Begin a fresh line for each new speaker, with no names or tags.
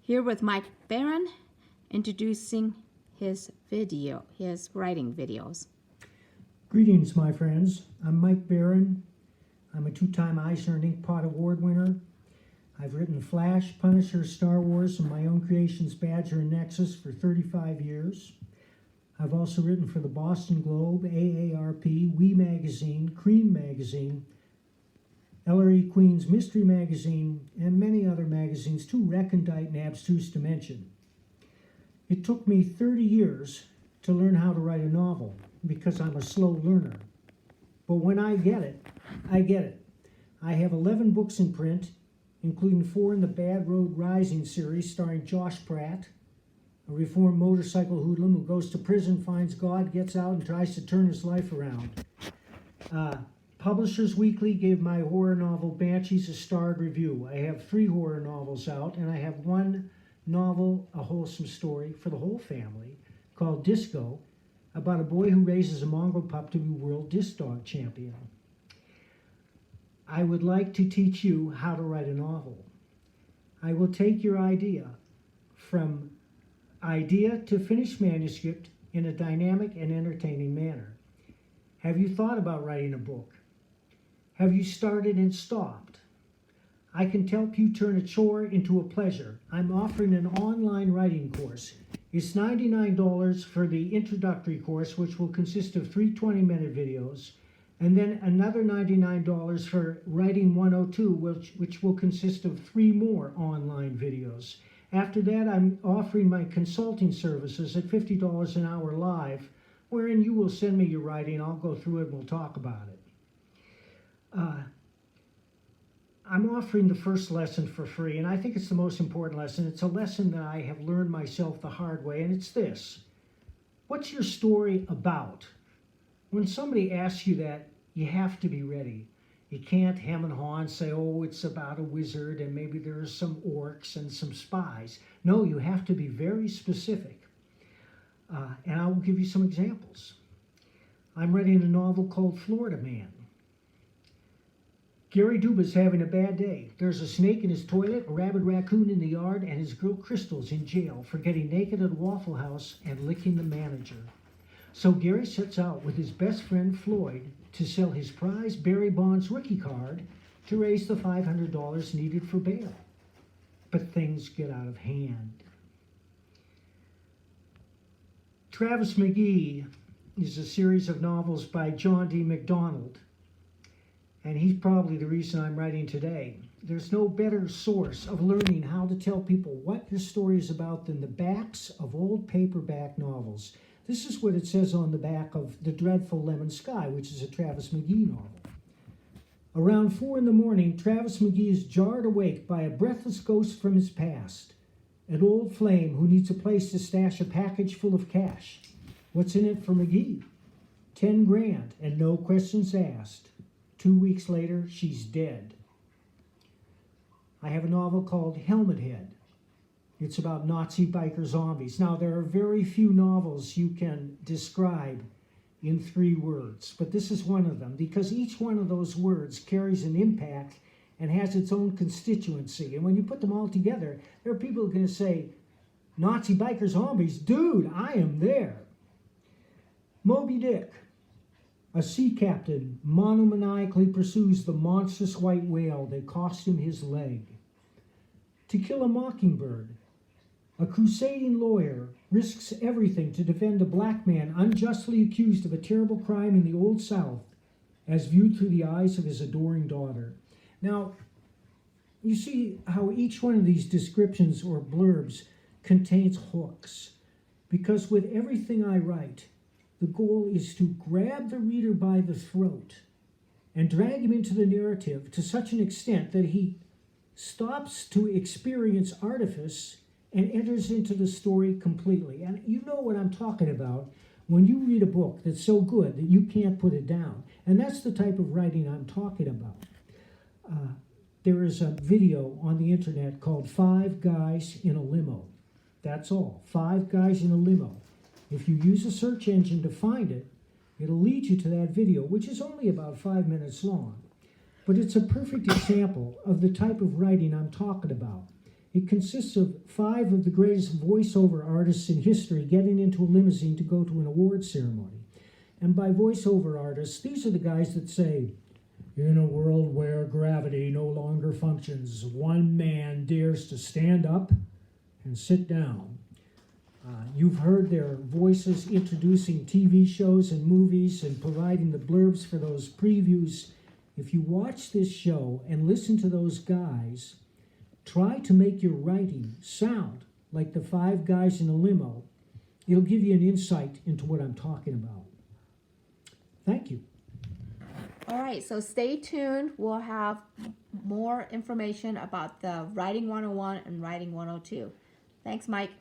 Here with Mike Barron, introducing his writing videos.
Greetings, my friends. I'm Mike Barron. I'm a two-time Eisner and Inkpot Award winner. I've written Flash, Punisher, Star Wars, and my own creations Badger and Nexus for 35 years. I've also written for the Boston Globe, AARP, WE Magazine, Cream Magazine, Ellery Queen's Mystery Magazine, and many other magazines too recondite and abstruse to mention. It took me 30 years to learn how to write a novel because I'm a slow learner. But when I get it, I get it. I have 11 books in print, including 4 in the Bad Road Rising series starring Josh Pratt, a reformed motorcycle hoodlum who goes to prison, finds God, gets out, and tries to turn his life around. Publishers Weekly gave my horror novel Banshees a starred review. I have 3 horror novels out, and I have 1 novel, a wholesome story for the whole family, called Disco, about a boy who raises a mongrel pup to be world disc dog champion. I would like to teach you how to write a novel. I will take your idea from idea to finished manuscript in a dynamic and entertaining manner. Have you thought about writing a book? Have you started and stopped? I can help you turn a chore into a pleasure. I'm offering an online writing course. It's $99 for the introductory course, which will consist of 3 20-minute videos, and then another $99 for Writing 102, which will consist of 3 more online videos. After that, I'm offering my consulting services at $50 an hour live, wherein you will send me your writing, I'll go through it, and we'll talk about it. I'm offering the first lesson for free, and I think it's the most important lesson. It's a lesson that I have learned myself the hard way, and it's this. What's your story about? When somebody asks you that, you have to be ready. You can't hem and haw and say, oh, it's about a wizard and maybe there's some orcs and some spies. No, you have to be very specific. And I will give you some examples. I'm writing a novel called Florida Man. Gary Duba's having a bad day. There's a snake in his toilet, a rabid raccoon in the yard, and his girl Crystal's in jail for getting naked at a Waffle House and licking the manager. So Gary sets out with his best friend Floyd to sell his prize Barry Bonds rookie card to raise the $500 needed for bail. But things get out of hand. Travis McGee is a series of novels by John D. MacDonald, and he's probably the reason I'm writing today. There's no better source of learning how to tell people what your story is about than the backs of old paperback novels. This is what it says on the back of The Dreadful Lemon Sky, which is a Travis McGee novel. Around 4 in the morning, Travis McGee is jarred awake by a breathless ghost from his past, an old flame who needs a place to stash a package full of cash. What's in it for McGee? 10 grand and no questions asked. 2 weeks later, she's dead. I have a novel called Helmet Head. It's about Nazi biker zombies. Now, there are very few novels you can describe in 3 words, but this is one of them because each one of those words carries an impact and has its own constituency. And when you put them all together, there are people who are going to say, Nazi biker zombies, dude, I am there. Moby Dick. A sea captain monomaniacally pursues the monstrous white whale that cost him his leg. To Kill a Mockingbird. A crusading lawyer risks everything to defend a black man unjustly accused of a terrible crime in the Old South, as viewed through the eyes of his adoring daughter. Now, you see how each one of these descriptions or blurbs contains hooks, because with everything I write, the goal is to grab the reader by the throat and drag him into the narrative to such an extent that he stops to experience artifice and enters into the story completely. And you know what I'm talking about when you read a book that's so good that you can't put it down. And that's the type of writing I'm talking about. There is a video on the internet called 5 Guys in a Limo. That's all. 5 Guys in a Limo. If you use a search engine to find it, it'll lead you to that video, which is only about 5 minutes long. But it's a perfect example of the type of writing I'm talking about. It consists of 5 of the greatest voiceover artists in history getting into a limousine to go to an award ceremony. And by voiceover artists, these are the guys that say, "In a world where gravity no longer functions, one man dares to stand up and sit down." You've heard their voices introducing TV shows and movies and providing the blurbs for those previews. If you watch this show and listen to those guys, try to make your writing sound like the 5 guys in a limo. It'll give you an insight into what I'm talking about. Thank you.
All right, so stay tuned. We'll have more information about the Writing 101 and Writing 102. Thanks, Mike.